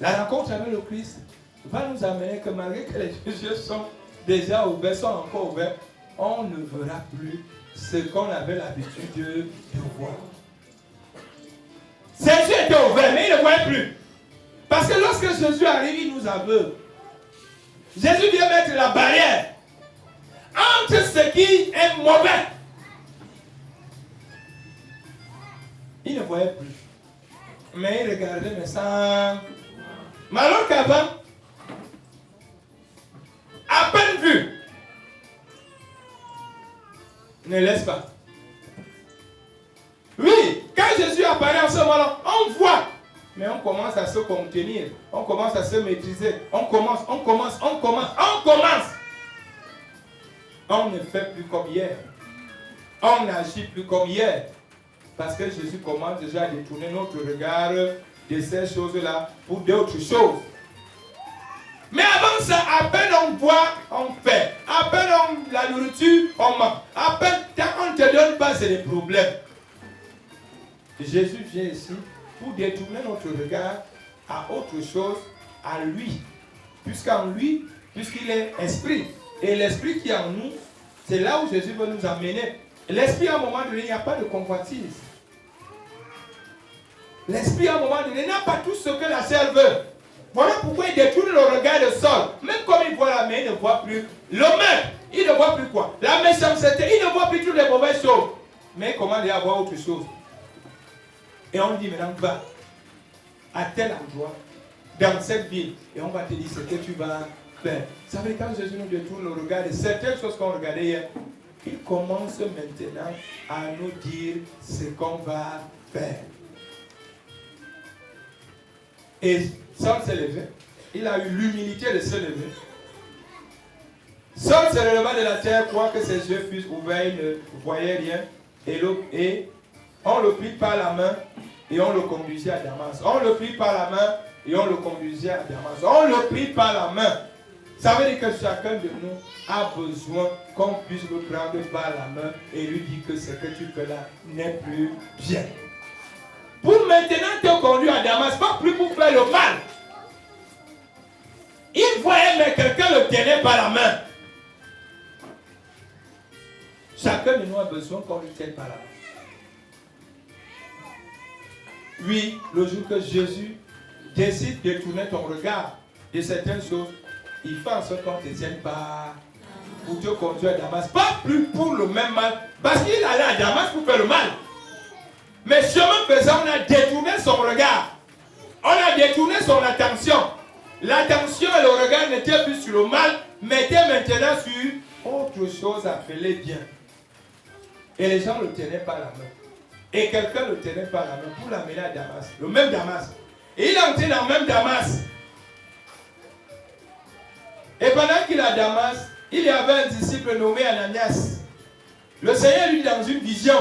La rencontre avec le Christ va nous amener que malgré que les yeux sont déjà ouverts, sont encore ouverts, on ne verra plus ce qu'on avait l'habitude de voir. Ses yeux étaient ouverts, mais il ne voyait plus. Parce que lorsque Jésus arrive, il nous aveugle. Jésus vient mettre la barrière entre ce qui est mauvais. Il ne voyait plus. Mais il regardait, mais sans... Mais alors qu'avant, à peine vu, ne laisse pas. Oui, quand Jésus apparaît en ce moment-là, on voit. Mais on commence à se contenir, on commence à se maîtriser, on commence. On ne fait plus comme hier. On n'agit plus comme hier. Parce que Jésus commence déjà à détourner notre regard de ces choses-là pour d'autres choses. Mais avant ça, à peine on voit, on fait. À peine la nourriture, on mange. À peine, quand on ne te donne pas, c'est des problèmes. Jésus vient ici pour détourner notre regard à autre chose, à lui. Puisqu'en lui, puisqu'il est esprit. Et l'esprit qui est en nous, c'est là où Jésus veut nous amener. L'esprit, à un moment donné, il n'y a pas de convoitise. L'esprit, à un moment donné, n'a pas tout ce que la chair veut. Voilà pourquoi il détourne le regard du sol. Même comme il voit la main, il ne voit plus le maître. Il ne voit plus quoi? La méchanceté, il ne voit plus toutes les mauvaises choses. Mais comment il y avoir autre chose? Et on dit maintenant, va à tel endroit, dans cette ville, et on va te dire ce que tu vas faire. Ça veut dire quand Jésus nous détourne le regard de certaines choses qu'on regardait hier, il commence maintenant à nous dire ce qu'on va faire. Et sans se lever, il a eu l'humilité de se lever. Sans se relevant de la terre, quoique ses yeux fussent ouverts, il ne voyait rien. Et on le prit par la main et on le conduisit à Damas. On le prit par la main et on le conduisit à Damas. On le prit par la main. Ça veut dire que chacun de nous a besoin qu'on puisse le prendre par la main et lui dire que ce que tu fais là n'est plus bien. Pour maintenant te conduire à Damas, pas plus pour faire le mal. Il voyait, mais quelqu'un le tenait par la main. Chacun de nous a besoin qu'on lui tienne par la main. Oui, le jour que Jésus décide de tourner ton regard de certaines choses, il fait en sorte qu'on te tienne par pour te conduire à Damas. Pas plus pour le même mal, parce qu'il allait à Damas pour faire le mal. Mais chemin faisant, on a détourné son regard. On a détourné son attention. L'attention et le regard n'étaient plus sur le mal, mais étaient maintenant sur autre chose appelée bien. Et les gens le tenaient par la main. Et quelqu'un le tenait par la main pour l'amener à Damas. Le même Damas. Et il est entré dans le même Damas. Et pendant qu'il est à Damas, il y avait un disciple nommé Ananias. Le Seigneur lui dit dans une vision,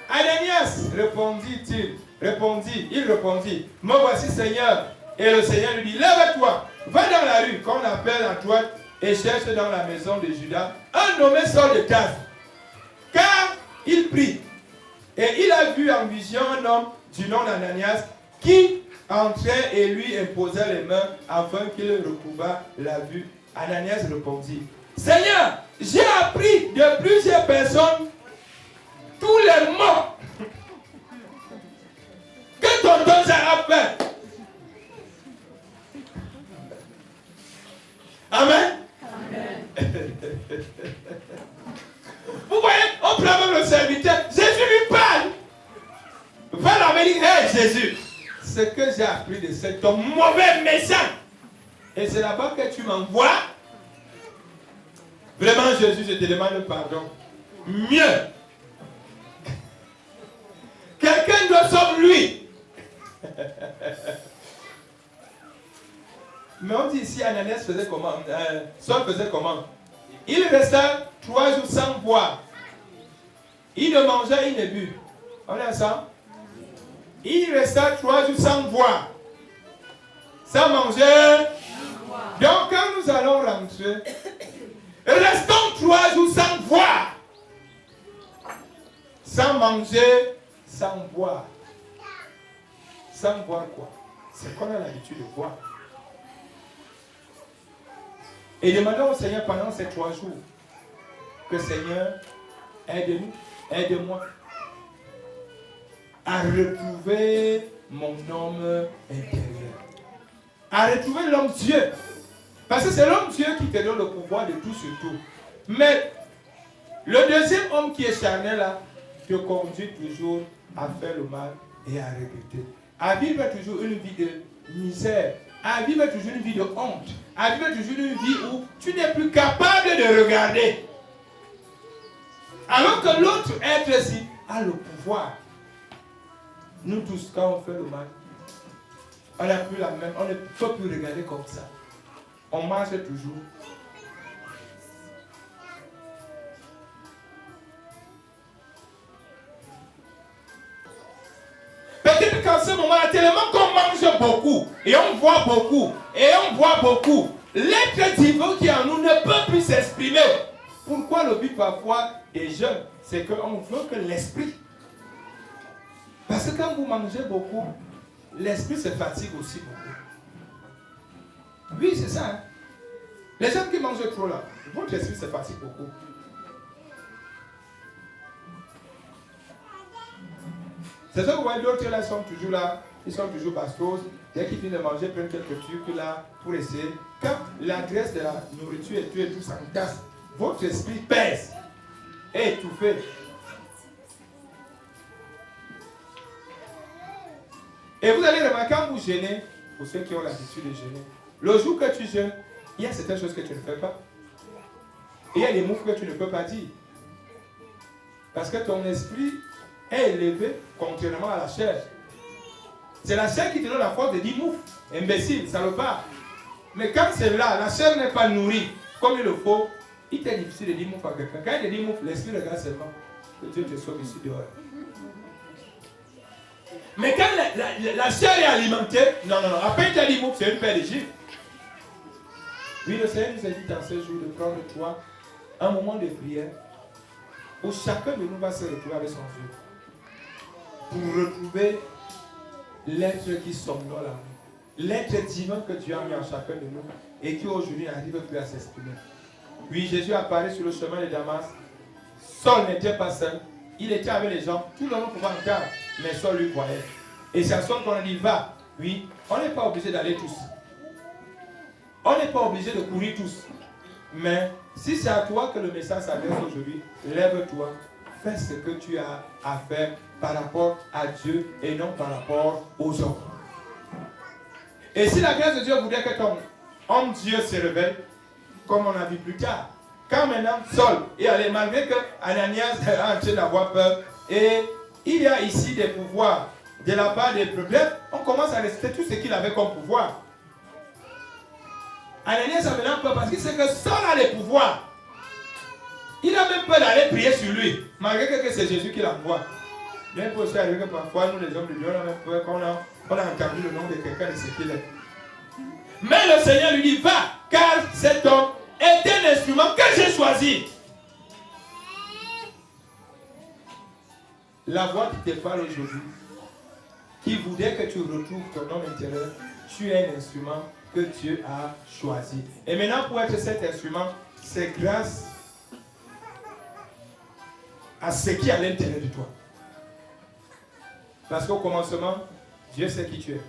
Ananias, il répondit, me voici Seigneur. Et le Seigneur lui dit, lève-toi, va dans la rue qu'on appelle à droite et cherche dans la maison de Judas un nommé Saul de Tarse. Car il prie. Et il a vu en vision un homme du nom d'Ananias qui entrait et lui imposait les mains afin qu'il recouvra la vue. Ananias répondit, Seigneur, j'ai appris de plusieurs personnes tous les mots que ton don a fait. Amen. Amen. Vous voyez, on prend même le serviteur. Jésus lui parle. Va la dire, hey Jésus, ce que j'ai appris de cet homme mauvais, méchant, et c'est là-bas que tu m'envoies. Vraiment, Jésus, je te demande pardon. Mieux. Quelqu'un doit sauver lui. Mais on dit ici, Ananias faisait comment? Saul faisait comment? Il resta 3 jours sans boire. Il ne mangeait, il ne but. On est ensemble? Il resta 3 jours sans boire. Sans manger. Donc quand nous allons rentrer, restons 3 jours sans boire. Sans manger, sans boire. Sans boire quoi? C'est qu'on a l'habitude de boire. Et demandons au Seigneur pendant ces 3 jours que Seigneur, aide-nous, aide-moi à retrouver mon homme intérieur. À retrouver l'homme Dieu. Parce que c'est l'homme Dieu qui te donne le pouvoir de tout sur tout. Mais le deuxième homme qui est charnel là, te conduit toujours à faire le mal et à regretter. À vivre toujours une vie de misère. À vivre toujours une vie de honte. À vivre toujours une vie où tu n'es plus capable de regarder. Alors que l'autre être-ci a le pouvoir. Nous tous, quand on fait le mal, on n'a plus la même, on ne peut plus regarder comme ça. On marche toujours. Peut-être qu'en ce moment-là, tellement qu'on mange beaucoup, et on voit beaucoup, et on voit beaucoup, l'être divin qui est en nous ne peut plus s'exprimer. Pourquoi le but parfois des jeunes, c'est qu'on veut que l'esprit. Parce que quand vous mangez beaucoup, l'esprit se fatigue aussi beaucoup. Oui, c'est ça. Hein? Les gens qui mangent trop là, votre esprit se fatigue beaucoup. C'est ça que vous voyez, d'autres là, ils sont toujours là, ils sont toujours bastos. Dès qu'ils finissent de manger, ils prennent quelques trucs là pour essayer. Quand la graisse de la nourriture est tuée et tout s'entasse, votre esprit pèse et étouffé. Et vous allez remarquer quand vous jeûnez, pour ceux qui ont l'habitude de jeûner, le jour que tu jeûnes, il y a certaines choses que tu ne fais pas. Et il y a des mots que tu ne peux pas dire. Parce que ton esprit est élevé contrairement à la chair. C'est la chair qui te donne la force de dire mouf, imbécile, salopard. Mais quand c'est là, la chair n'est pas nourrie comme il le faut, il t'est difficile de dire mouf à quelqu'un. Quand il te dit mouf, l'esprit regarde seulement que Dieu te sauve ici dehors. Mais quand la chair est alimentée, non, à peine tu as dit mouf, c'est une paire de gifles. Oui, le Seigneur nous a dit dans ce jour de prendre toi un moment de prière où chacun de nous va se retrouver avec son Dieu. Pour retrouver l'être qui somnole là. L'être divin que Dieu a mis en chacun de nous et qui aujourd'hui n'arrive plus à s'exprimer. Oui, Jésus apparaît sur le chemin de Damas. Saul n'était pas seul. Il était avec les gens. Tout le monde pouvait entendre. Mais Saul lui voyait. Et c'est à Saul qu'on a dit, va. Oui, on n'est pas obligé d'aller tous. On n'est pas obligé de courir tous. Mais si c'est à toi que le message s'adresse aujourd'hui, lève-toi. Fais ce que tu as à faire par rapport à Dieu et non par rapport aux hommes. Et si la grâce de Dieu voudrait que ton homme Dieu se révèle, comme on a vu plus tard, quand maintenant Saul est allé, malgré que Ananias est en train d'avoir peur, et il y a ici des pouvoirs de la part des problèmes, on commence à respecter tout ce qu'il avait comme pouvoir. Ananias a maintenant peur parce qu'il sait que Saul a les pouvoirs. Il a même peur d'aller prier sur lui, malgré que c'est Jésus qui l'envoie. Bien pour ça, que parfois, nous les hommes de Dieu, on a même peur qu'on a entendu le nom de quelqu'un de ce qu'il est. Mais le Seigneur lui dit, va, car cet homme est un instrument que j'ai choisi. La voix qui te parle aujourd'hui, qui voudrait que tu retrouves ton homme intérieur, tu es un instrument que Dieu a choisi. Et maintenant, pour être cet instrument, c'est grâce à ce qui est à l'intérieur de toi. Parce qu'au commencement, Dieu sait qui tu es.